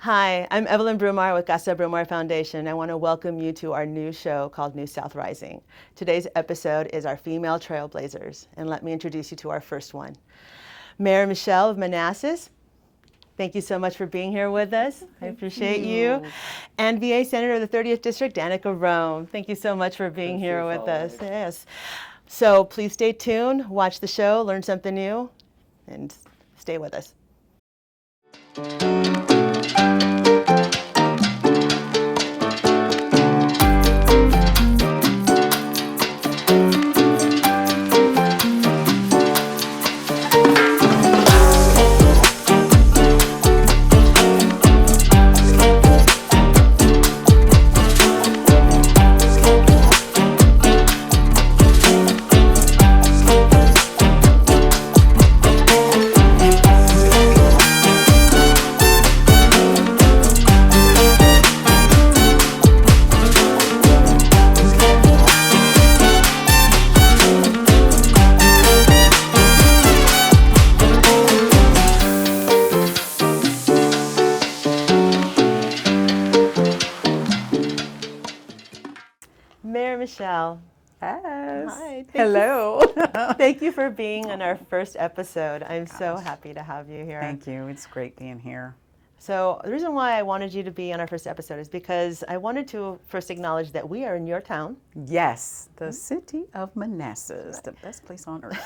Hi, I'm Evelyn BruMar with Casa BruMar Foundation. I want to welcome you to our new show called New South Rising. Today's episode is our female Trailblazers, and let me introduce you to our first one. Mayor Michelle of Manassas, thank you so much for being here with us. I appreciate you. And VA Senator of the 30th District, Danica Roem, thank you so much for being here with us. Yes. So please stay tuned, watch the show, learn something new, and stay with us. Mayor Michelle. Yes. Hi. Hello. Thank you for being on our first episode. I'm so happy to have you here. Thank you. It's great being here. So the reason why I wanted you to be on our first episode is because I wanted to first acknowledge that we are in your town. Yes, the city of Manassas, the best place on earth.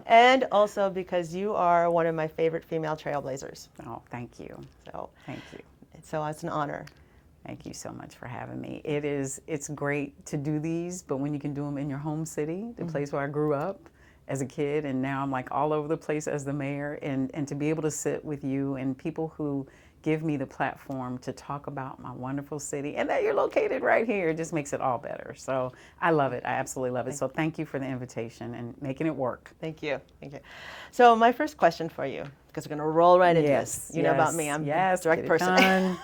And also because you are one of my favorite female trailblazers. Oh, thank you. So Thank you. it's an honor. Thank you so much for having me. It's great to do these, but when you can do them in your home city, the place where I grew up as a kid, and now I'm like all over the place as the mayor, and to be able to sit with you and people who give me the platform to talk about my wonderful city and that you're located right here just makes it all better. So I love it. I absolutely love it. So thank you for the invitation and making it work. Thank you. Thank you. So my first question for you, because we're going to roll right into this. You know about me. I'm a direct person.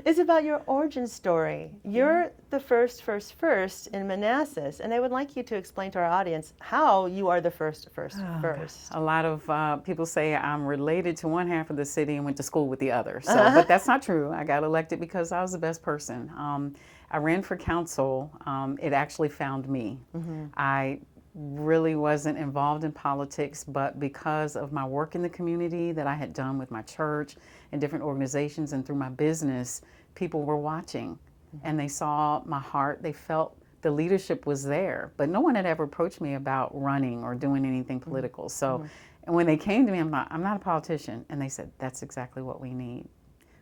It's about your origin story. You're the first in Manassas, and I would like you to explain to our audience how you are the first. A lot of people say I'm related to one half of the city and went to school with the other. So, but that's not true. I got elected because I was the best person. I ran for council. It actually found me. I really wasn't involved in politics, but because of my work in the community that I had done with my church and different organizations and through my business, people were watching and they saw my heart. They felt the leadership was there, but no one had ever approached me about running or doing anything political. So, and when they came to me, I'm not a politician. And they said, that's exactly what we need.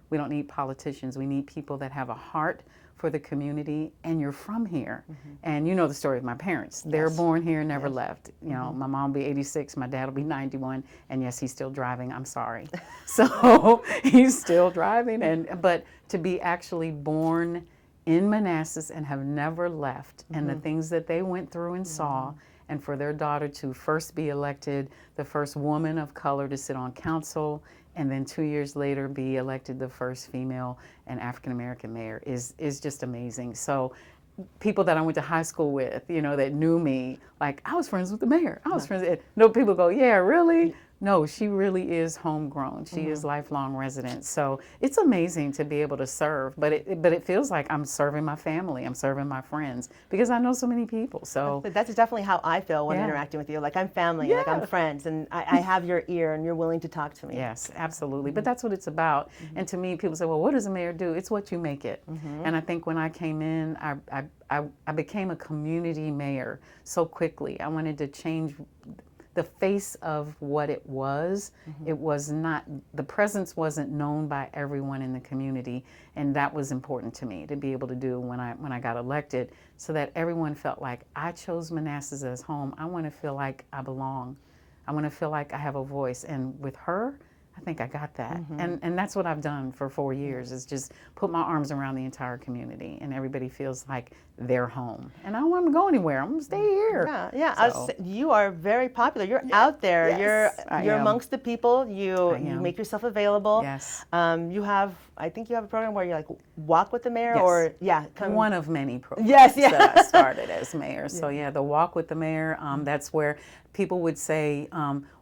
We don't need politicians. We need people that have a heart for the community, and you're from here. And you know the story of my parents. They were born here, never left. You know, my mom will be 86, my dad will be 91, and yes, he's still driving. I'm sorry. So he's still driving, but to be actually born in Manassas and have never left, and the things that they went through and saw, and for their daughter to first be elected the first woman of color to sit on council, and then 2 years later be elected the first female and African-American mayor is just amazing. So people that I went to high school with, you know, that knew me, like, I was friends with the mayor. I was friends with, no, people go, yeah, really? No, she really is homegrown. She is lifelong resident. So it's amazing to be able to serve, but it feels like I'm serving my family. I'm serving my friends because I know so many people. So that's definitely how I feel when interacting with you. Like I'm family, like I'm friends, and I have your ear and you're willing to talk to me. Yes, absolutely. But that's what it's about. And to me, people say, well, what does a mayor do? It's what you make it. And I think when I came in, I became a community mayor so quickly. I wanted to change the face of what it was. It was not, the presence wasn't known by everyone in the community, and that was important to me to be able to do when I got elected, so that everyone felt like I chose Manassas as home. I want to feel like I belong. I want to feel like I have a voice, and with her, I think I got that. And that's what I've done for 4 years, is just put my arms around the entire community, and everybody feels like they're home. And I don't want to go anywhere. I'm going to stay here. So. You are very popular. You're out there. Yes, you're amongst the people. You make yourself available. Yes. I think you have a program where you like walk with the mayor, one of many programs that I started as mayor. So the walk with the mayor, that's where people would say,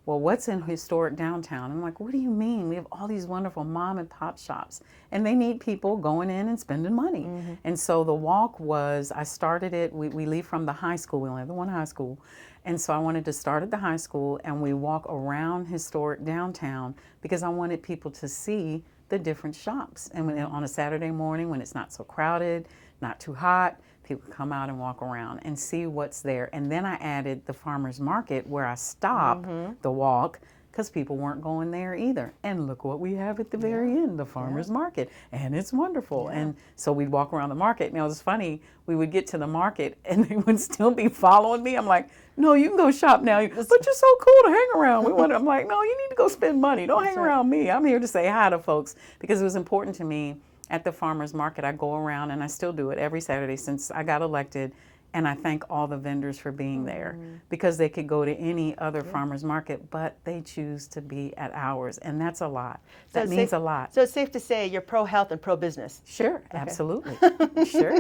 well, what's in historic downtown? I'm like, what do you mean? We have all these wonderful mom and pop shops, and they need people going in and spending money. And so the walk was, I started it, we leave from the high school, we only have the one high school. And so I wanted to start at the high school, and we walk around historic downtown because I wanted people to see the different shops. And when, on a Saturday morning when it's not so crowded, not too hot, people come out and walk around and see what's there. And then I added the farmer's market where I stop the walk because people weren't going there either. And look what we have at the very end, the farmer's market. And it's wonderful. And so we'd walk around the market. Now, it was funny, we would get to the market and they would still be following me. I'm like, no, you can go shop now. But you're so cool to hang around. I'm like, no, you need to go spend money. Don't hang around me. I'm here to say hi to folks because it was important to me. At the farmer's market, I go around, and I still do it every Saturday since I got elected, and I thank all the vendors for being there because they could go to any other farmer's market, but they choose to be at ours, and that's a lot. So that means a lot. So it's safe to say you're pro-health and pro-business. Sure, absolutely. Sure.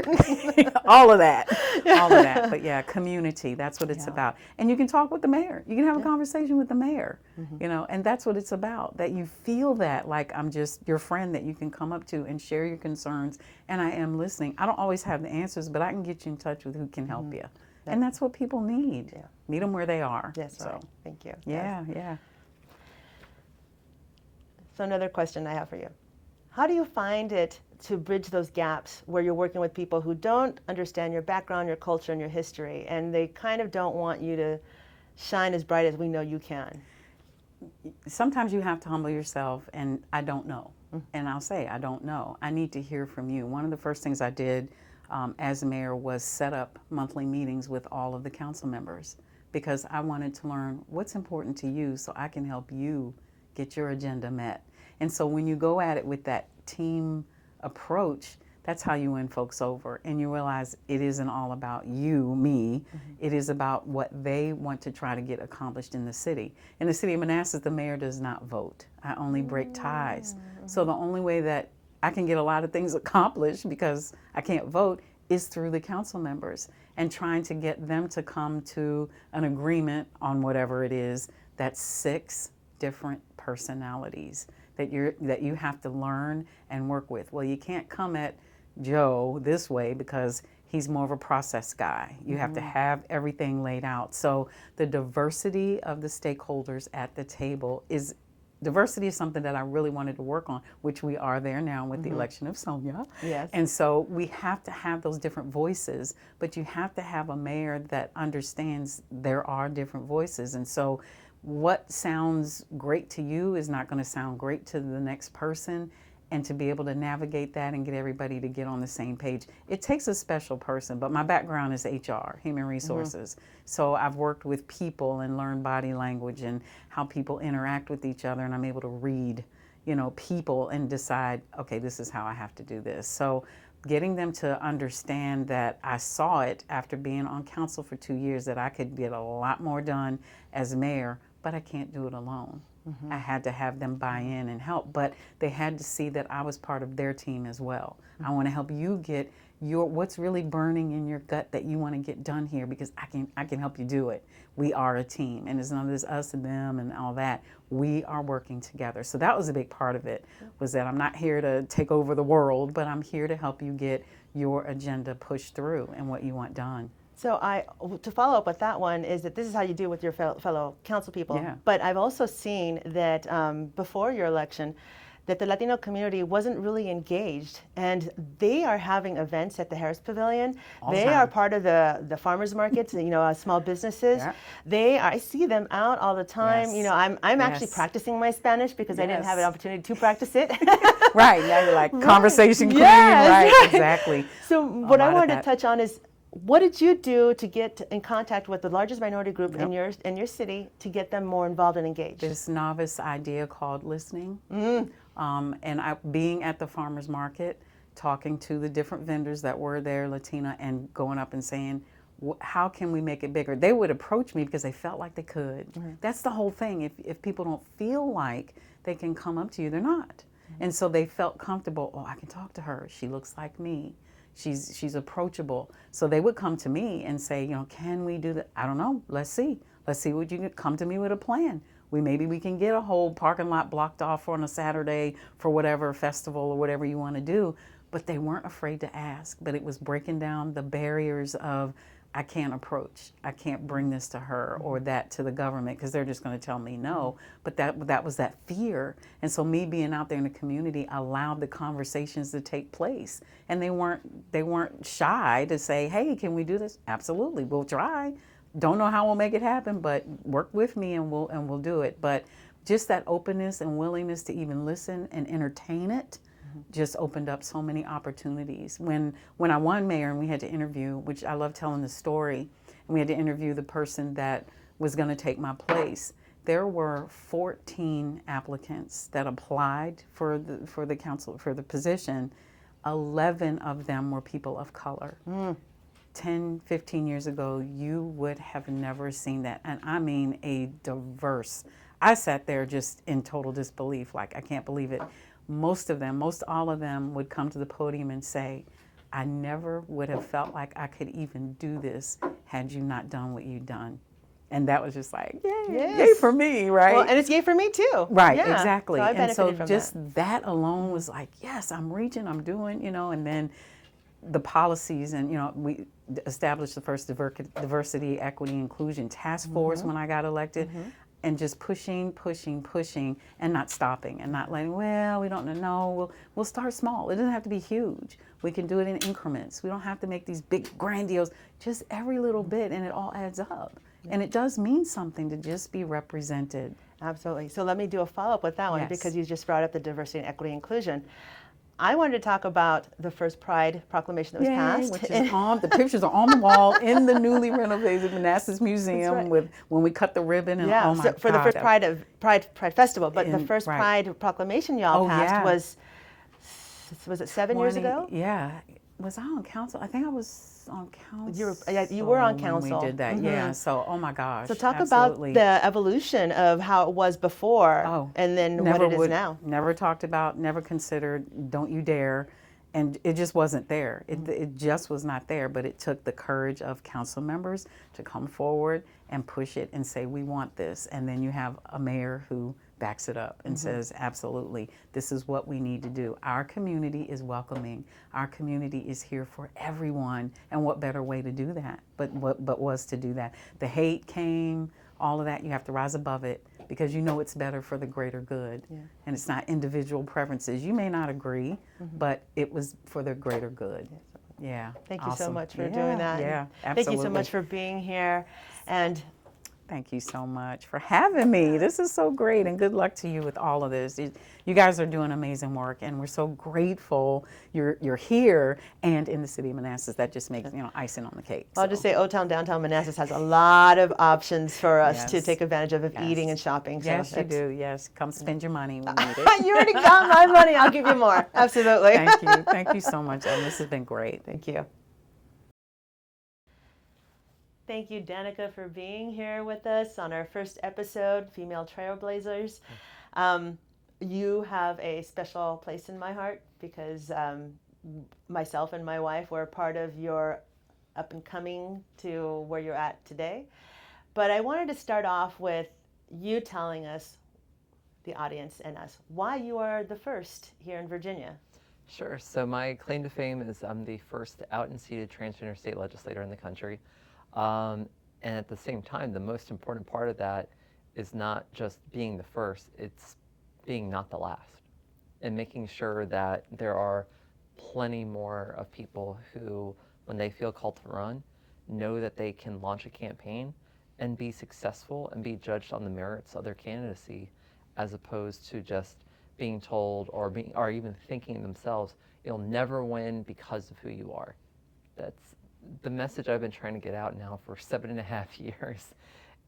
All of that. All of that. But yeah, community, that's what it's about. And you can talk with the mayor. You can have a conversation with the mayor, you know, and that's what it's about, that you feel that like I'm just your friend that you can come up to and share your concerns, and I am listening. I don't always have the answers, but I can get you in touch with who can help you. And that's what people need. Meet them where they are. Yes, so. right. Thank you. Yeah, yeah. So another question I have for you. How do you find it to bridge those gaps where you're working with people who don't understand your background, your culture, and your history, and they kind of don't want you to shine as bright as we know you can? Sometimes you have to humble yourself, and I don't know. And I'll say, I don't know. I need to hear from you. One of the first things I did as mayor was set up monthly meetings with all of the council members because I wanted to learn what's important to you so I can help you get your agenda met. And so when you go at it with that team approach, that's how you win folks over. And you realize it isn't all about you, me. It is about what they want to try to get accomplished in the city. In the city of Manassas, the mayor does not vote. I only break ties. So the only way that I can get a lot of things accomplished because I can't vote is through the council members and trying to get them to come to an agreement on whatever it is. That's 6 different personalities that you have to learn and work with. Well, you can't come at Joe this way because he's more of a process guy. You have to have everything laid out. So the diversity of the stakeholders at the table is diversity is something that I really wanted to work on, which we are there now with the election of Sonia. Yes. And so we have to have those different voices, but you have to have a mayor that understands there are different voices. And so what sounds great to you is not going to sound great to the next person. And to be able to navigate that and get everybody to get on the same page, it takes a special person. But my background is HR, human resources. So I've worked with people and learned body language and how people interact with each other, and I'm able to read, you know, people and decide, okay, this is how I have to do this. So getting them to understand that I saw it after being on council for 2 years that I could get a lot more done as mayor, but I can't do it alone. I had to have them buy in and help, but they had to see that I was part of their team as well. I want to help you get what's really burning in your gut that you want to get done here because I can help you do it. We are a team, and it's not this us and them and all that. We are working together. So that was a big part of it, was that I'm not here to take over the world, but I'm here to help you get your agenda pushed through and what you want done. So to follow up with that one is that this is how you deal with your fellow council people. Yeah. But I've also seen that before your election, that the Latino community wasn't really engaged, and they are having events at the Harris Pavilion. They are part of the farmers markets, you know, small businesses. I see them out all the time. You know, I'm actually practicing my Spanish because I didn't have an opportunity to practice it. Right, now you're like conversation queen, right, exactly. So what I wanted to touch on is, what did you do to get in contact with the largest minority group in your city to get them more involved and engaged? This novice idea called listening. And being at the farmer's market, talking to the different vendors that were there, Latina, and going up and saying, how can we make it bigger? They would approach me because they felt like they could. That's the whole thing. If people don't feel like they can come up to you, they're not. And so they felt comfortable. Oh, I can talk to her. She looks like me. She's approachable. So they would come to me and say, you know, can we do that? I don't know. Let's see. Let's see what you can come to me with a plan. maybe we can get a whole parking lot blocked off on a Saturday for whatever festival or whatever you want to do. But they weren't afraid to ask. But it was breaking down the barriers of, I can't approach, I can't bring this to her or that to the government because they're just going to tell me no. But that was that fear. And so me being out there in the community allowed the conversations to take place. And they weren't shy to say, hey, can we do this? Absolutely, we'll try. Don't know how we'll make it happen, but work with me and we'll do it. But just that openness and willingness to even listen and entertain it just opened up so many opportunities. When I won mayor and we had to interview, which I love telling the story, and we had to interview the person that was going to take my place, there were 14 applicants that applied for the council, for the position. 11 of them were people of color. 10, 15 years ago, you would have never seen that. And I mean a diverse. I sat there just in total disbelief, like, I can't believe it. Most all of them would come to the podium and say, I never would have felt like I could even do this had you not done what you've done. And that was just like, yay, yay for me, right? Well, and it's yay for me too. Right, yeah. exactly. So I and so from just that alone was like, yes, I'm reaching, I'm doing, and then the policies and, we established the first diversity, equity, inclusion task force when I got elected. And just pushing, and not stopping, and not letting, well, we don't know, we'll start small. It doesn't have to be huge. We can do it in increments. We don't have to make these big, grandiose, just every little bit, and it all adds up. And it does mean something to just be represented. Absolutely. So let me do a follow-up with that one, because you just brought up the diversity and equity inclusion. I wanted to talk about the first Pride proclamation that was passed. Which is the pictures are on the wall in the newly renovated Manassas Museum with when we cut the ribbon and oh my God. For the first Pride Festival, but the first Pride proclamation y'all passed was it 7 years ago? Yeah. Was I on council? I think I was on council. You were on council. When we did that, yeah. So, oh my gosh. So talk about the evolution of how it was before and then what it is now. Never talked about, never considered, don't you dare. And it just wasn't there. It just was not there, but it took the courage of council members to come forward and push it and say, we want this. And then you have a mayor who backs it up and says, absolutely, this is what we need to do. Our community is welcoming. Our community is here for everyone. And what better way to do that but was to do that. The hate came, all of that, you have to rise above it because you know it's better for the greater good. Yeah. And it's not individual preferences. You may not agree, but it was for the greater good. Yeah. Thank you so much for doing that. Yeah, absolutely. Thank you so much for being here. And thank you so much for having me. This is so great, and good luck to you with all of this. You guys are doing amazing work, and we're so grateful you're here and in the city of Manassas. That just makes icing on the cake. I'll just say Old Town Downtown Manassas has a lot of options for us to take advantage of eating and shopping. So yes, you do. Yes, come spend your money. We need it. You already got my money. I'll give you more. Absolutely. Thank you. Thank you so much, Ellen. This has been great. Thank you. Thank you, Danica, for being here with us on our first episode, Female Trailblazers. You have a special place in my heart because myself and my wife were part of your up and coming to where you're at today. But I wanted to start off with you telling us, the audience and us, why you are the first here in Virginia. Sure. So my claim to fame is I'm the first out and seated transgender state legislator in the country. And at the same time, the most important part of that is not just being the first, it's being not the last. And making sure that there are plenty more of people who, when they feel called to run, know that they can launch a campaign and be successful and be judged on the merits of their candidacy, as opposed to just being told or even thinking themselves, you'll never win because of who you are. That's the message I've been trying to get out now for 7.5 years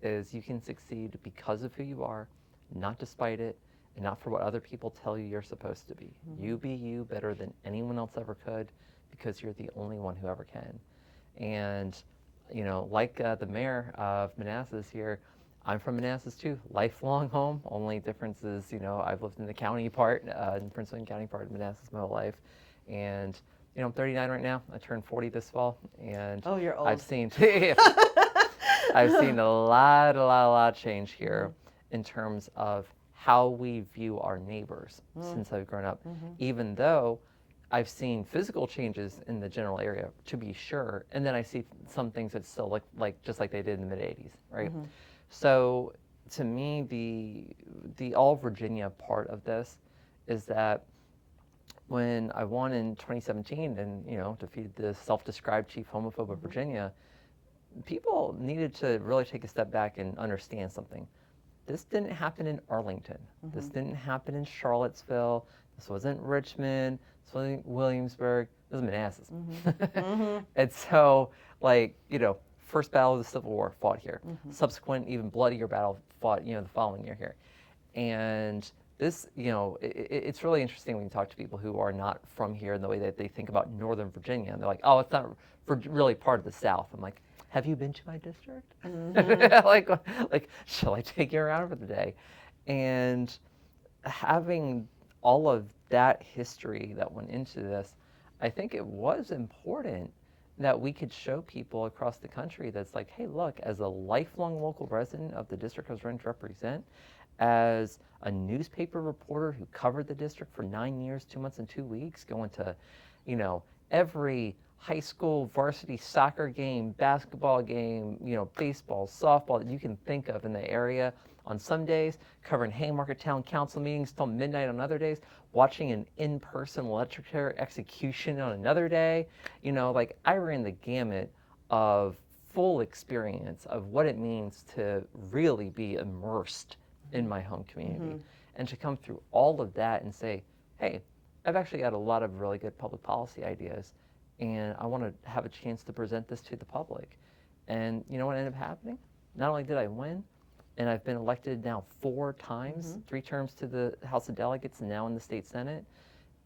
is you can succeed because of who you are, not despite it, and not for what other people tell you you're supposed to be. Mm-hmm. You be you better than anyone else ever could because you're the only one who ever can. And, like the mayor of Manassas here, I'm from Manassas too, lifelong home. Only difference is, I've lived in the county part, in Prince William County part of Manassas my whole life. And I'm 39 right now. I turned 40 this fall, and oh, you're old. I've seen a lot of change here, in terms of how we view our neighbors since I've grown up, even though I've seen physical changes in the general area, to be sure, and then I see some things that still look like just like they did in the mid '80s, right? So to me, the all Virginia part of this is that when I won in 2017 and defeated the self-described chief homophobe of Virginia, people needed to really take a step back and understand something. This didn't happen in Arlington. This didn't happen in Charlottesville. This wasn't Richmond. This wasn't Williamsburg. This was Manassas. And so, first battle of the Civil War fought here. Subsequent, even bloodier battle fought, the following year here. And this, it's really interesting when you talk to people who are not from here and the way that they think about Northern Virginia. And they're like, oh, it's not really part of the South. I'm like, have you been to my district? like, shall I take you around for the day? And having all of that history that went into this, I think it was important that we could show people across the country that's like, hey, look, as a lifelong local resident of the district I was running to represent, as a newspaper reporter who covered the district for 9 years, 2 months and 2 weeks, going to, every high school varsity soccer game, basketball game, baseball, softball that you can think of in the area on some days, covering Haymarket Town Council meetings till midnight on other days, watching an in-person electric chair execution on another day. I ran the gamut of full experience of what it means to really be immersed in my home community. And to come through all of that and say, hey, I've actually got a lot of really good public policy ideas, and I want to have a chance to present this to the public. And you know what ended up happening? Not only did I win, and I've been elected now 4 times, 3 terms to the House of Delegates and now in the state Senate,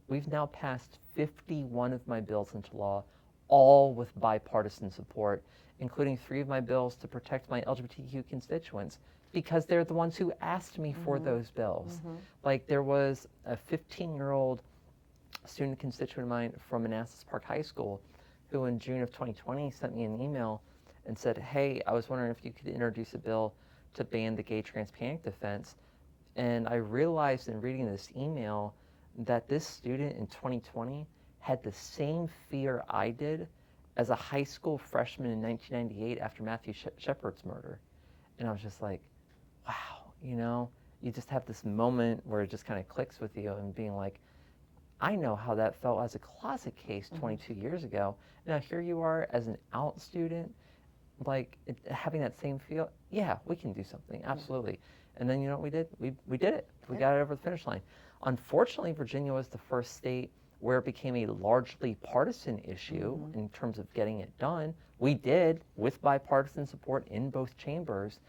we've now passed 51 of my bills into law, all with bipartisan support, including 3 of my bills to protect my LGBTQ constituents, because they're the ones who asked me for those bills. Like, there was a 15-year-old student constituent of mine from Manassas Park High School who in June of 2020 sent me an email and said, hey, I was wondering if you could introduce a bill to ban the gay trans panic defense. And I realized in reading this email that this student in 2020 had the same fear I did as a high school freshman in 1998 after Matthew Shepard's murder. And I was just like, wow, you just have this moment where it just kind of clicks with you and being like, I know how that felt as a closet case 22 years ago. Now here you are as an out student, having that same feel. Yeah, we can do something, absolutely. And then you know what we did? We did it. We got it over the finish line. Unfortunately, Virginia was the first state where it became a largely partisan issue in terms of getting it done. We did, with bipartisan support in both chambers.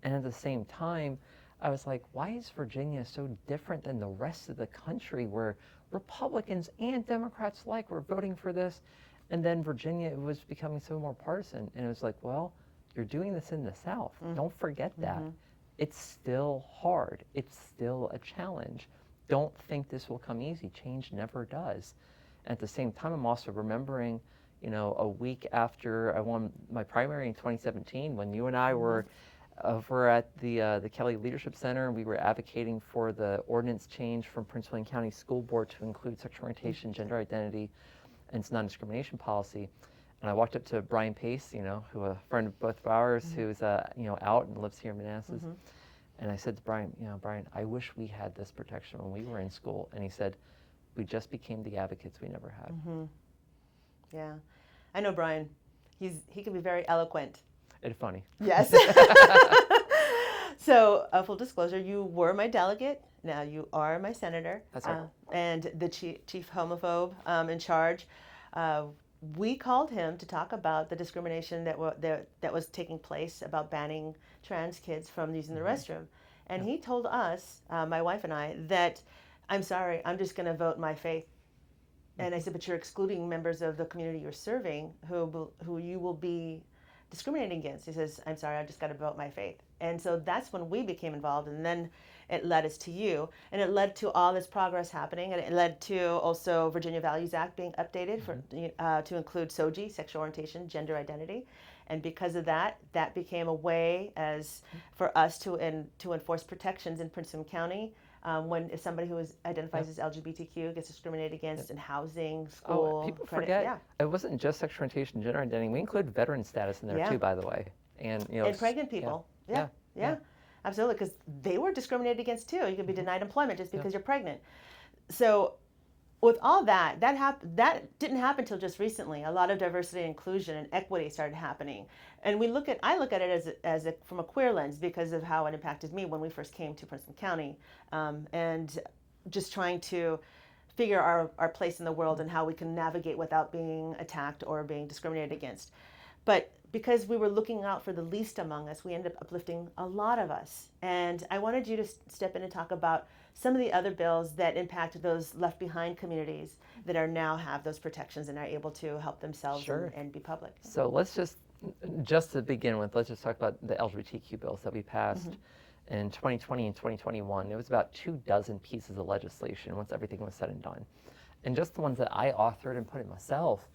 And at the same time, I was like, why is Virginia so different than the rest of the country where Republicans and Democrats alike were voting for this? And then Virginia was becoming so more partisan. And it was like, well, you're doing this in the South. Don't forget that. It's still hard. It's still a challenge. Don't think this will come easy. Change never does. And at the same time, I'm also remembering, a week after I won my primary in 2017, when you and I were over at the Kelly Leadership Center, we were advocating for the ordinance change from Prince William County School Board to include sexual orientation, gender identity, and its non-discrimination policy. And I walked up to Brian Pace, who a friend of both of ours, who's out and lives here in Manassas. And I said to Brian, Brian, I wish we had this protection when we were in school. And he said, we just became the advocates we never had. Yeah, I know Brian. He can be very eloquent. It's funny. Yes. So, full disclosure, you were my delegate. Now you are my senator. That's right. And the chief homophobe in charge. We called him to talk about the discrimination that was taking place about banning trans kids from using the restroom. And he told us, my wife and I, that, I'm sorry, I'm just going to vote my faith. And I said, but you're excluding members of the community you're serving who you will be discriminating against. He says, I'm sorry, I just got to vote my faith. And so that's when we became involved, and then it led us to you, and it led to all this progress happening, and it led to also Virginia Values Act being updated to include SOGI, sexual orientation, gender identity, And because of that, that became a way as for us to enforce protections in Prince William County. When if somebody who identifies as LGBTQ gets discriminated against in housing, school, People credit, forget it wasn't just sexual orientation, gender identity. We include veteran status in there too, by the way, and and pregnant people. Yeah. Absolutely, because they were discriminated against too. You could be denied employment just because you're pregnant. So with all that that didn't happen until just recently. A lot of diversity and inclusion and equity started happening, and I look at it from a queer lens because of how it impacted me when we first came to Prince William County, and just trying to figure our place in the world and how we can navigate without being attacked or being discriminated against. But because we were looking out for the least among us, we ended up uplifting a lot of us. And I wanted you to step in and talk about some of the other bills that impact those left behind communities that are now have those protections and are able to help themselves and be public. So let's just to begin with, let's just talk about the LGBTQ bills that we passed in 2020 and 2021. It was about 24 pieces of legislation once everything was said and done. And just the ones that I authored and put in myself,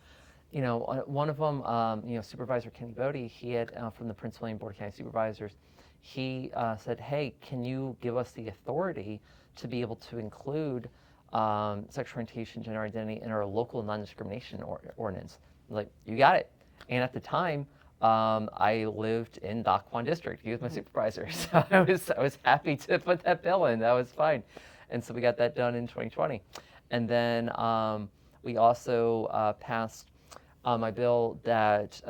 one of them, Supervisor Kenny Bodie, he had from the Prince William Board of County Supervisors, he said, hey, can you give us the authority to be able to include sexual orientation, gender identity in our local non-discrimination ordinance? I'm like, you got it. And at the time, I lived in Daquan District. He was my supervisor, so I was happy to put that bill in. That was fine. And so we got that done in 2020. And then we also passed my bill that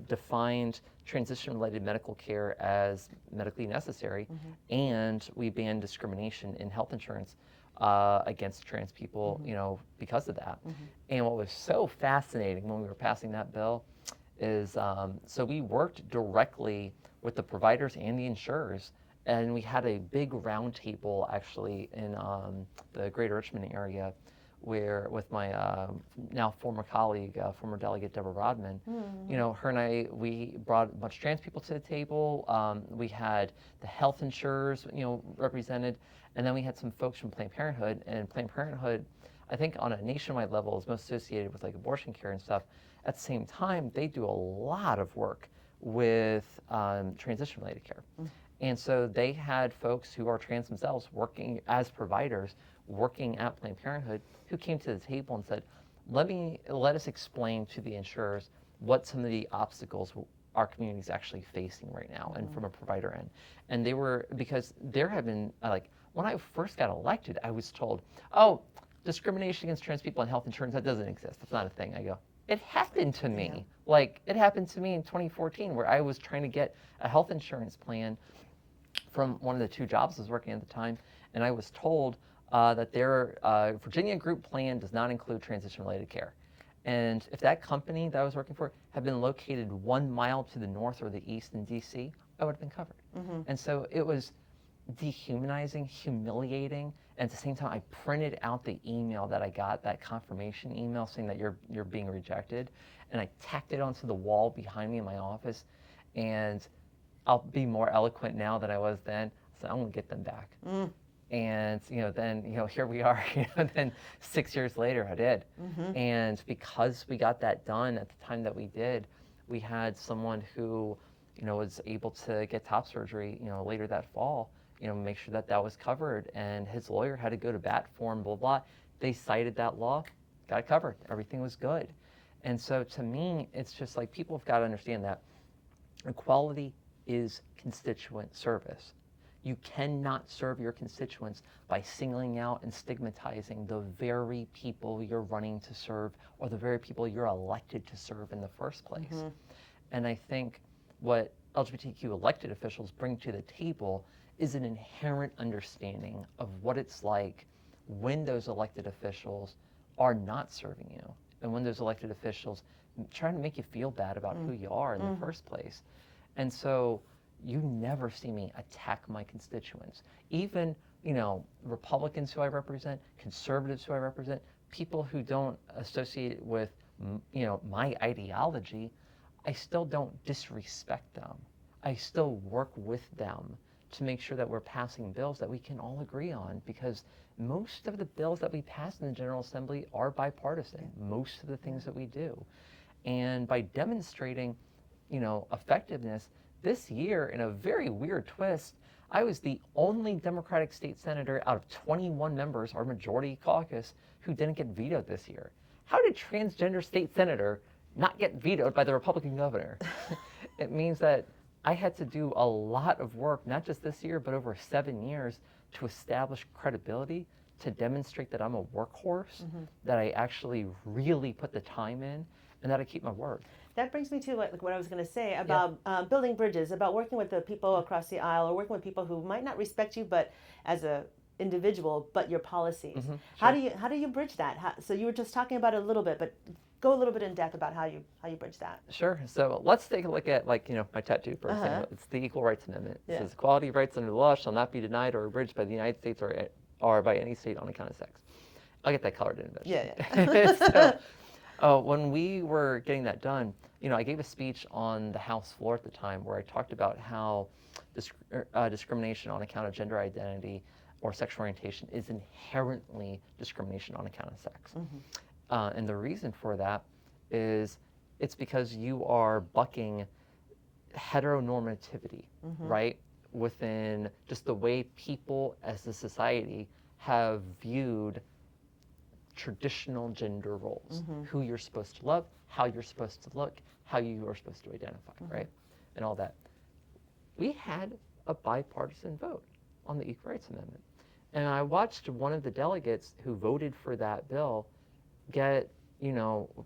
defined transition-related medical care as medically necessary, and we banned discrimination in health insurance against trans people, because of that. And what was so fascinating when we were passing that bill is, so we worked directly with the providers and the insurers, and we had a big roundtable actually in the Greater Richmond area, where with my now former colleague, former delegate Deborah Rodman, her and I, we brought a bunch of trans people to the table. We had the health insurers, represented, and then we had some folks from Planned Parenthood. And Planned Parenthood, I think on a nationwide level, is most associated with like abortion care and stuff. At the same time, they do a lot of work with transition-related care. And so they had folks who are trans themselves working as providers, working at Planned Parenthood, who came to the table and said, let us explain to the insurers what some of the obstacles our community is actually facing right now, and from a provider end. And they were, because there have been, like, when I first got elected, I was told, oh, discrimination against trans people in health insurance, that doesn't exist. That's not a thing. I go, it happened to me. Like, it happened to me in 2014, where I was trying to get a health insurance plan from one of the two jobs I was working at the time, and I was told that their Virginia group plan does not include transition-related care. And if that company that I was working for had been located 1 mile to the north or the east in DC, I would have been covered. And so it was dehumanizing, humiliating, and at the same time, I printed out the email that I got, that confirmation email saying that you're being rejected, and I tacked it onto the wall behind me in my office. And I'll be more eloquent now than I was then, so I'm gonna get them back. And then here we are. Then 6 years later, I did. And because we got that done at the time that we did, we had someone who was able to get top surgery later that fall. Make sure that was covered, and his lawyer had to go to bat for him. Blah blah. They cited that law, got it covered. Everything was good. And so to me, it's just like people have got to understand that equality is constituent service. You cannot serve your constituents by singling out and stigmatizing the very people you're running to serve, or the very people you're elected to serve in the first place. And I think what LGBTQ elected officials bring to the table is an inherent understanding of what it's like when those elected officials are not serving you, and when those elected officials trying to make you feel bad about who you are in the first place. And so you never see me attack my constituents. Even, Republicans who I represent, conservatives who I represent, people who don't associate with, my ideology, I still don't disrespect them. I still work with them to make sure that we're passing bills that we can all agree on, because most of the bills that we pass in the General Assembly are bipartisan, most of the things that we do. And by demonstrating effectiveness. This year, in a very weird twist, I was the only Democratic state senator out of 21 members, our majority caucus, who didn't get vetoed this year. How did transgender state senator not get vetoed by the Republican governor? It means that I had to do a lot of work, not just this year, but over 7 years, to establish credibility, to demonstrate that I'm a workhorse, that I actually really put the time in, and that I keep my word. That brings me to what I was going to say about building bridges, about working with the people across the aisle, or working with people who might not respect you, but as a individual, but your policies. How do you bridge that? So you were just talking about it a little bit, but go a little bit in depth about how you bridge that. Sure. So let's take a look at my tattoo, for example. It's the Equal Rights Amendment. It says equality of rights under the law shall not be denied or abridged by the United States or by any state on account of sex. I'll get that colored in eventually. So, when we were getting that done, I gave a speech on the House floor at the time where I talked about how discrimination on account of gender identity or sexual orientation is inherently discrimination on account of sex. And the reason for that is it's because you are bucking heteronormativity, right? Within just the way people as a society have viewed traditional gender roles, who you're supposed to love, how you're supposed to look, how you are supposed to identify, right? And all that. We had a bipartisan vote on the Equal Rights Amendment. And I watched one of the delegates who voted for that bill get,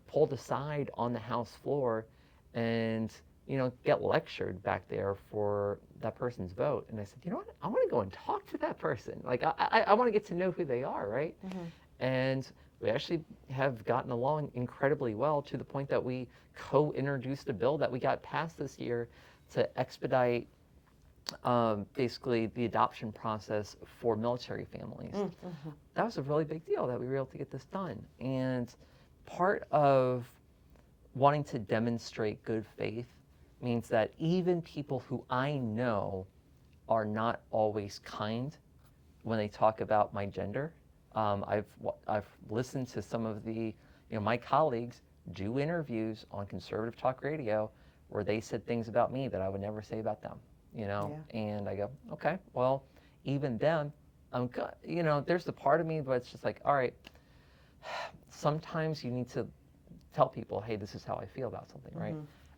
pulled aside on the House floor and, get lectured back there for that person's vote. And I said, you know what, I want to go and talk to that person. Like, I want to get to know who they are, right? And we actually have gotten along incredibly well to the point that we co-introduced a bill that we got passed this year to expedite basically the adoption process for military families. That was a really big deal that we were able to get this done. And part of wanting to demonstrate good faith means that even people who I know are not always kind when they talk about my gender. I've listened to some of the, my colleagues do interviews on conservative talk radio where they said things about me that I would never say about them, and I go, okay, well, even them, there's the part of me, but it's just like, all right, sometimes you need to tell people, hey, this is how I feel about something, right?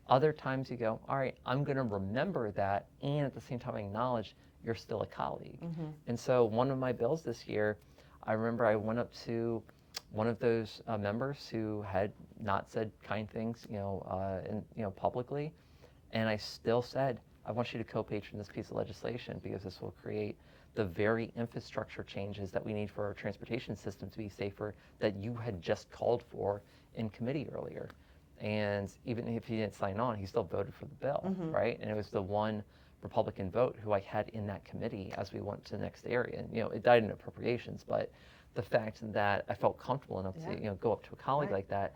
Other times you go, all right, I'm going to remember that, and at the same time acknowledge you're still a colleague. And so one of my bills this year, I remember I went up to one of those members who had not said kind things, publicly, and I still said, I want you to co-patron this piece of legislation because this will create the very infrastructure changes that we need for our transportation system to be safer that you had just called for in committee earlier. And even if he didn't sign on, he still voted for the bill, right? And it was the one Republican vote who I had in that committee as we went to the next area. And, it died in appropriations, but the fact that I felt comfortable enough to, go up to a colleague like that,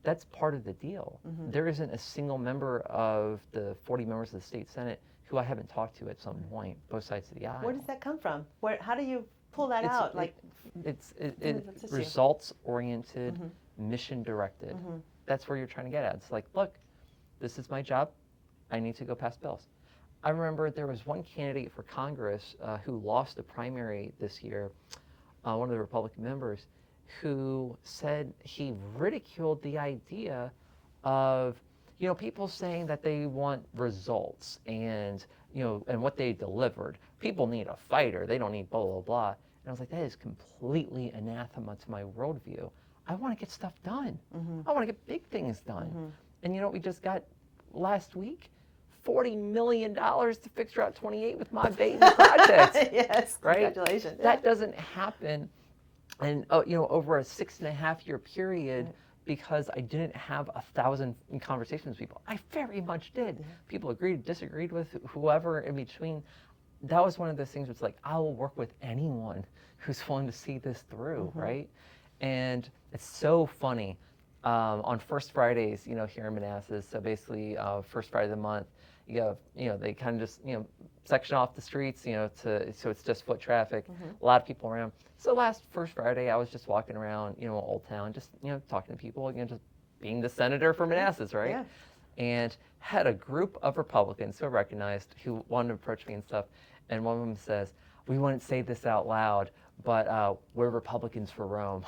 that's part of the deal. There isn't a single member of the 40 members of the state Senate who I haven't talked to at some point, both sides of the aisle. Where does that come from? How do you pull that out? It's results-oriented, mission-directed. That's where you're trying to get at. It's like, look, this is my job. I need to go pass bills. I remember there was one candidate for Congress who lost a primary this year, one of the Republican members, who said he ridiculed the idea of, people saying that they want results and, and what they delivered. People need a fighter. They don't need blah, blah, blah. And I was like, that is completely anathema to my worldview. I want to get stuff done. I want to get big things done. And what we just got last week? $40 million to fix Route 28 with my baby project. Yes, right? Congratulations. That doesn't happen, and over a 6.5-year period because I didn't have 1,000 conversations with people. I very much did. People agreed, disagreed with whoever in between. That was one of those things where it's like, I will work with anyone who's willing to see this through, right? And it's so funny. On First Fridays, here in Manassas, so basically first Friday of the month, you have, they kind of just, section off the streets, so it's just foot traffic, a lot of people around. So last First Friday, I was just walking around, Old Town, just, talking to people, just being the senator for Manassas, right? and had a group of Republicans who I recognized who wanted to approach me and stuff. And one of them says, "We wouldn't say this out loud, but we're Republicans for Rome."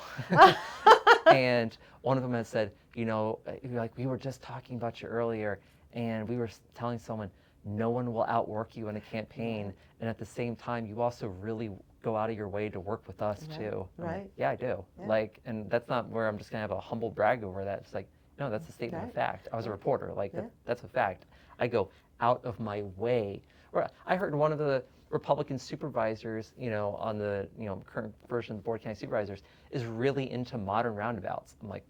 And one of them had said, like, "We were just talking about you earlier, and we were telling someone, no one will outwork you in a campaign, and at the same time, you also really go out of your way to work with us too." I'm like, Right. yeah, I do. Yeah. Like, and that's not where I'm just gonna have a humble brag over that. It's like, no, that's a statement of fact. I was a reporter. Like, that's a fact. I go out of my way. Or I heard one of the Republican supervisors, on the current version of the Board of County Supervisors, is really into modern roundabouts. I'm like,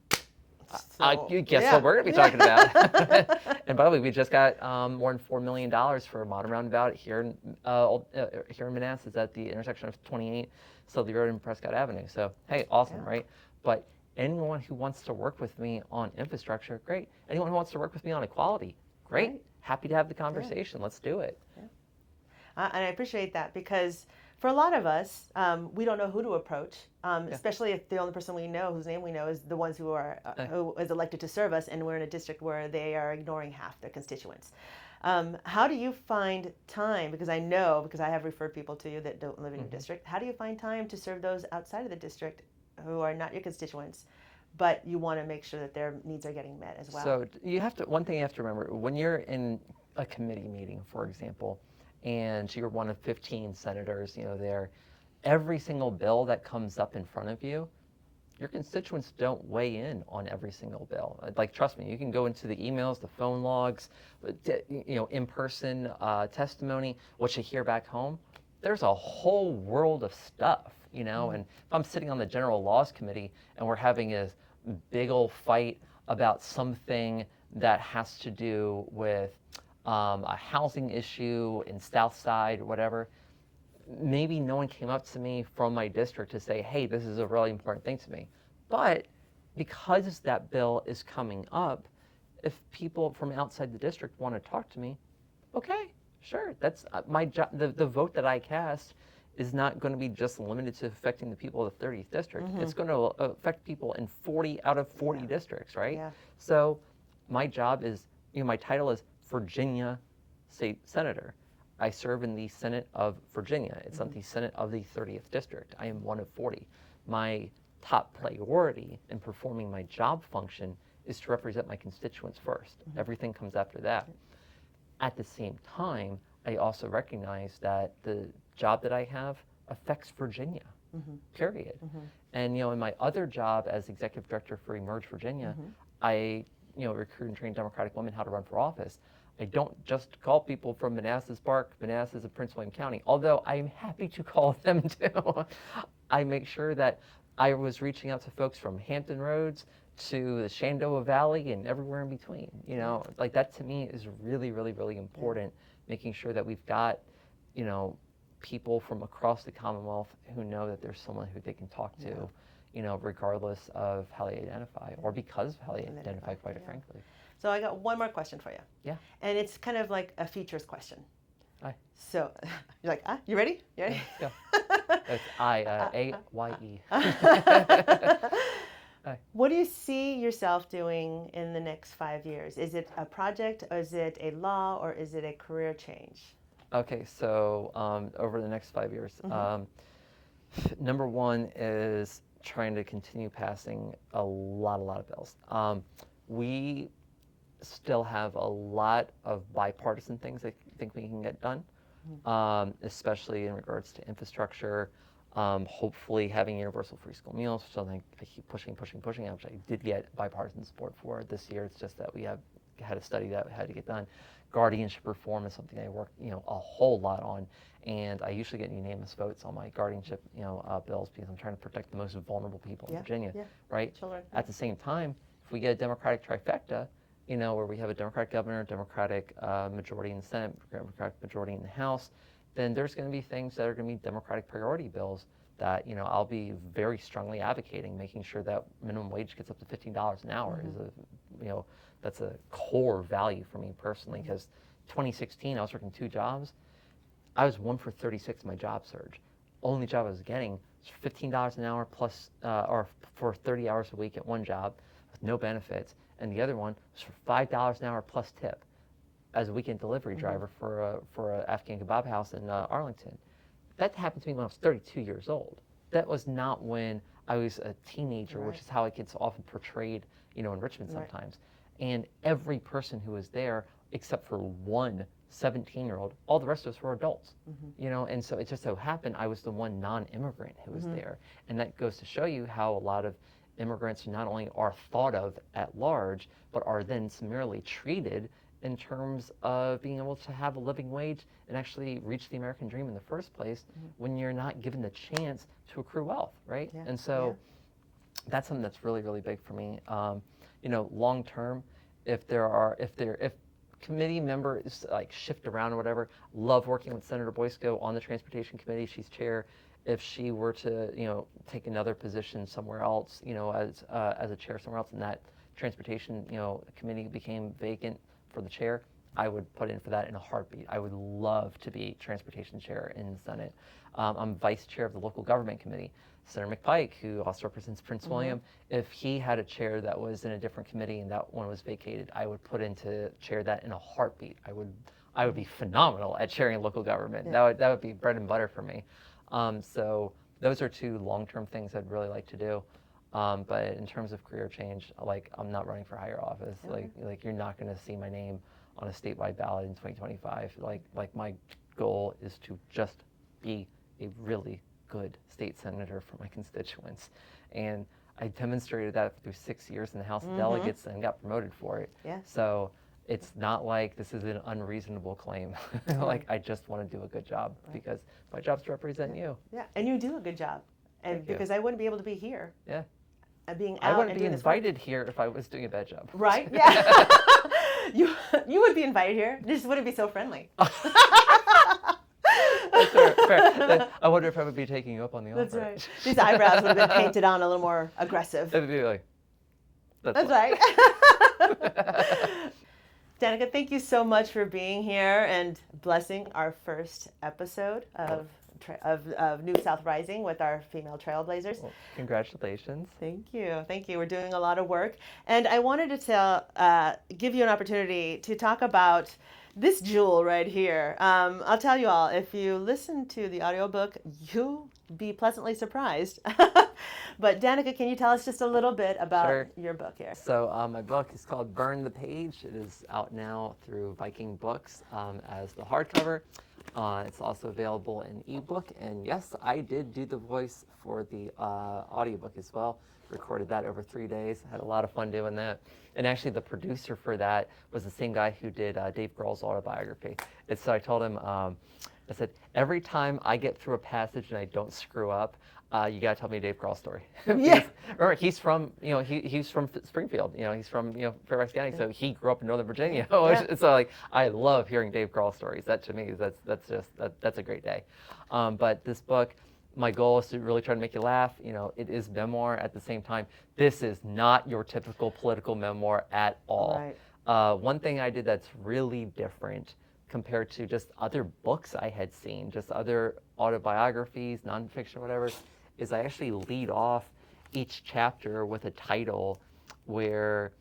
guess what we're going to be talking about. And by the way, we just got more than $4 million for a modern roundabout here in Manassas at the intersection of 28 Sudley Road and Prescott Avenue. So, hey, awesome, right? But anyone who wants to work with me on infrastructure, great. Anyone who wants to work with me on equality, great. Right. Happy to have the conversation. Let's do it. And I appreciate that, because for a lot of us, we don't know who to approach, especially if the only person we know, whose name we know, is the ones who is elected to serve us, and we're in a district where they are ignoring half their constituents. How do you find time, because I have referred people to you that don't live in your district, how do you find time to serve those outside of the district who are not your constituents, but you want to make sure that their needs are getting met as well? So one thing you have to remember, when you're in a committee meeting, for example, and you're one of 15 senators, there, every single bill that comes up in front of you, your constituents don't weigh in on every single bill. Like, trust me, you can go into the emails, the phone logs, in-person testimony, what you hear back home. There's a whole world of stuff, and if I'm sitting on the General Laws Committee and we're having a big old fight about something that has to do with a housing issue in South Side or whatever, maybe no one came up to me from my district to say, hey, this is a really important thing to me. But because that bill is coming up, if people from outside the district want to talk to me, okay, sure, that's my job. The vote that I cast is not going to be just limited to affecting the people of the 30th district. It's going to affect people in 40 out of 40 districts, right? Yeah. So my job is, my title is Virginia State Senator. I serve in the Senate of Virginia. It's not the Senate of the 30th District. I am one of 40. My top priority in performing my job function is to represent my constituents first. Everything comes after that. At the same time, I also recognize that the job that I have affects Virginia, period. And, in my other job as Executive Director for Emerge Virginia, I recruit and train Democratic women how to run for office. I don't just call people from Manassas Park, Manassas, and Prince William County, although I'm happy to call them too. I make sure that I was reaching out to folks from Hampton Roads to the Shenandoah Valley and everywhere in between. Like, that to me is really, really, really important, making sure that we've got, people from across the Commonwealth who know that there's someone who they can talk to, regardless of how they identify or because of how they identify, quite frankly. So I got one more question for you. Yeah. And it's kind of like a features question. Aye. So you're like, you ready? You ready? Yeah. That's A-Y-E. What do you see yourself doing in the next 5 years? Is it a project, or is it a law, or is it a career change? Okay, so over the next 5 years, number one is trying to continue passing a lot of bills. We still have a lot of bipartisan things I think we can get done, especially in regards to infrastructure, hopefully having universal free school meals, which I think I keep pushing, which I did get bipartisan support for this year. It's just that we had a study that had to get done. Guardianship reform is something I work, a whole lot on, and I usually get unanimous votes on my guardianship, bills, because I'm trying to protect the most vulnerable people in Virginia, right? Children. At the same time, if we get a Democratic trifecta, where we have a Democratic governor, Democratic majority in the Senate, Democratic majority in the House, then there's going to be things that are going to be Democratic priority bills that, I'll be very strongly advocating, making sure that minimum wage gets up to $15 an hour is that's a core value for me personally, because 2016, I was working 2 jobs. I was 1 for 36 in my job search. Only job I was getting was $15 an hour plus, or for 30 hours a week at one job, with no benefits, and the other one was for $5 an hour plus tip as a weekend delivery driver for a Afghan kebab house in Arlington. That happened to me when I was 32 years old. That was not when I was a teenager, which is how it gets often portrayed, in Richmond sometimes. And every person who was there, except for one 17-year-old, all the rest of us were adults, and so it just so happened I was the one non-immigrant who was there. And that goes to show you how a lot of immigrants not only are thought of at large, but are then summarily treated in terms of being able to have a living wage and actually reach the American dream in the first place when you're not given the chance to accrue wealth, right? And so that's something that's really, really big for me. Long term, if committee members like shift around or whatever, love working with Senator Boysko on the Transportation Committee. She's chair. If she were to, take another position somewhere else, as a chair somewhere else, and that Transportation, committee became vacant for the chair, I would put in for that in a heartbeat. I would love to be Transportation Chair in the Senate. I'm Vice Chair of the Local Government Committee. Senator McPike, who also represents Prince William, if he had a chair that was in a different committee and that one was vacated, I would put in to chair that in a heartbeat. I would be phenomenal at chairing local government. That would be bread and butter for me. So those are two long-term things I'd really like to do. But in terms of career change, like I'm not running for higher office. Like you're not going to see my name on a statewide ballot in 2025. Like my goal is to just be a really good state senator for my constituents, and I demonstrated that through 6 years in the House of Delegates and got promoted for it. So it's not like this is an unreasonable claim. Like I just want to do a good job because my job's to represent you. And you do a good job, and because I wouldn't be able to be here. Being out I wouldn't and be doing invited here if I was doing a bad job. Right? Yeah. you would be invited here. This just wouldn't be so friendly. That's fair. I wonder if I would be taking you up on the offer. That's right. These eyebrows would have been painted on a little more aggressive. It would be like, that's right. Danica, thank you so much for being here and blessing our first episode of New South Rising with our female trailblazers. Well, congratulations. Thank you. We're doing a lot of work. And I wanted to give you an opportunity to talk about this jewel right here. I'll tell you all, if you listen to the audiobook, you'll be pleasantly surprised. But Danica, can you tell us just a little bit about your book here? So my book is called Burn the Page. It is out now through Viking Books as the hardcover. It's also available in ebook. And yes, I did do the voice for the audiobook as well. Recorded that over 3 days. Had a lot of fun doing that. And actually the producer for that was the same guy who did Dave Grohl's autobiography. And so I told him, I said, every time I get through a passage and I don't screw up, you gotta tell me a Dave Grohl story. Remember, he's from, he's from Springfield. He's from, Fairfax County. So he grew up in Northern Virginia. So like, I love hearing Dave Grohl stories. That to me, that's a great day. But this book, my goal is to really try to make you laugh. It is memoir at the same time. This is not your typical political memoir at all. One thing I did that's really different compared to just other books I had seen, just other autobiographies, nonfiction, whatever, is I actually lead off each chapter with a title where,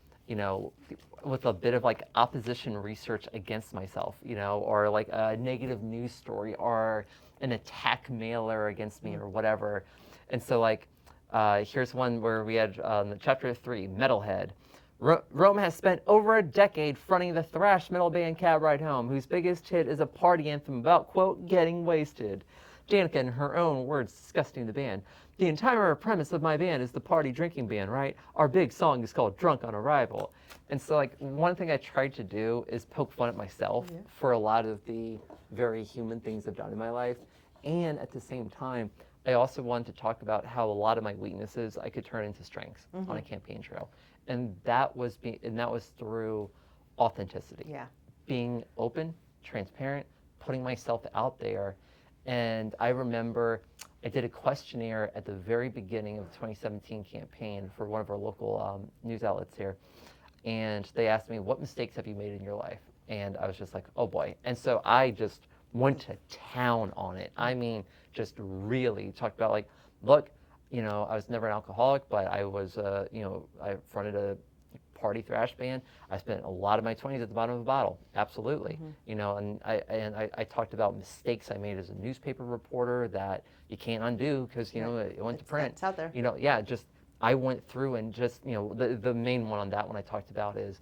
with a bit of like opposition research against myself, or like a negative news story or an attack mailer against me or whatever. And so like, here's one where we had chapter 3, Metalhead. Roem has spent over a decade fronting the thrash metal band Cab Ride Home, whose biggest hit is a party anthem about, quote, getting wasted. Danica, in her own words, discussing the band. The entire premise of my band is the party drinking band, right? Our big song is called Drunk on Arrival. And so like one thing I tried to do is poke fun at myself for a lot of the very human things I've done in my life. And at the same time, I also wanted to talk about how a lot of my weaknesses I could turn into strengths on a campaign trail. And that was through authenticity. Being open, transparent, putting myself out there. And I remember I did a questionnaire at the very beginning of the 2017 campaign for one of our local news outlets here. And they asked me, what mistakes have you made in your life? And I was just like, oh boy. And so I just went to town on it. I mean, just really talked about like, look, I was never an alcoholic, but I was, I fronted a party thrash band. I spent a lot of my 20s at the bottom of a bottle, absolutely. You know, and I talked about mistakes I made as a newspaper reporter that you can't undo because, you know, it went to print. It's out there. You know, yeah, just I went through and just, you know, the main one on that one I talked about is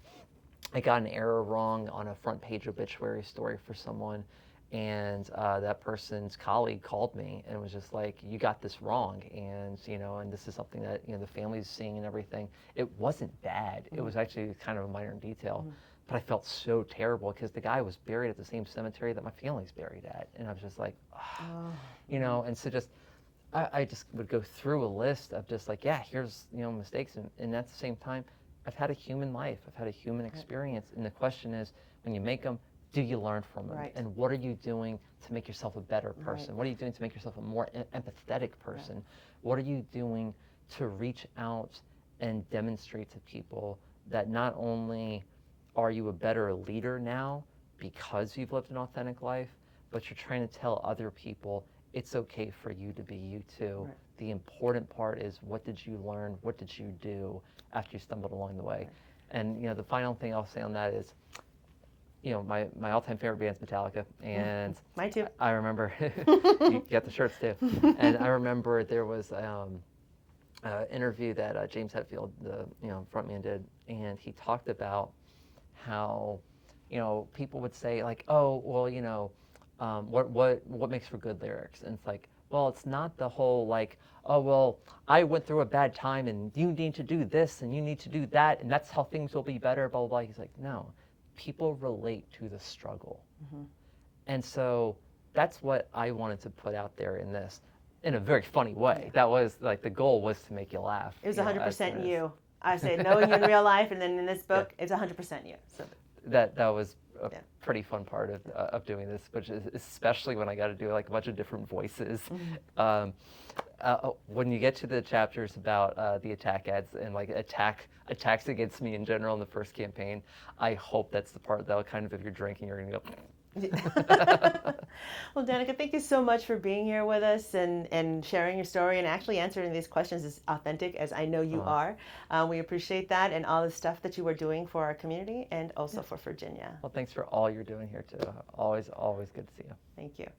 I got an error wrong on a front page obituary story for someone, and that person's colleague called me and was just like, you got this wrong, and you know, and this is something that, you know, the family's seeing and everything. It wasn't bad. It was actually kind of a minor detail, but I felt so terrible because the guy was buried at the same cemetery that my family's buried at, and I was just like, you know, and so just I just would go through a list of just like, yeah, here's, you know, mistakes, and at the same time, I've had a human life, I've had a human experience, and the question is, when you make them, do you learn from them? Right. And what are you doing to make yourself a better person? Right. What are you doing to make yourself a more empathetic person? Right. What are you doing to reach out and demonstrate to people that not only are you a better leader now because you've lived an authentic life, but you're trying to tell other people it's okay for you to be you too. Right. The important part is, what did you learn? What did you do after you stumbled along the way? Right. And you know, the final thing I'll say on that is, you know, my all-time favorite band's Metallica, and mine too. I remember you get the shirts too, and I remember there was an interview that James Hetfield, the, you know, frontman, did, and he talked about how, you know, people would say like, oh, well, you know, what makes for good lyrics, and it's like, well, it's not the whole like, oh, well, I went through a bad time and you need to do this and you need to do that and that's how things will be better, blah, blah, blah. He's like, no, people relate to the struggle. And so that's what I wanted to put out there in this, in a very funny way. That was like, the goal was to make you laugh. It was 100% you. I say, knowing you in real life, and then in this book, it's 100% you. So that was a pretty fun part of doing this, which is especially when I got to do like a bunch of different voices. When you get to the chapters about the attack ads and like attacks against me in general in the first campaign, I hope that's the part that'll kind of, if you're drinking, you're gonna go. Well, Danica, thank you so much for being here with us and sharing your story and actually answering these questions as authentic as I know you are. We appreciate that and all the stuff that you were doing for our community and also for Virginia. Well, thanks for all you're doing here too. Always good to see you. Thank you.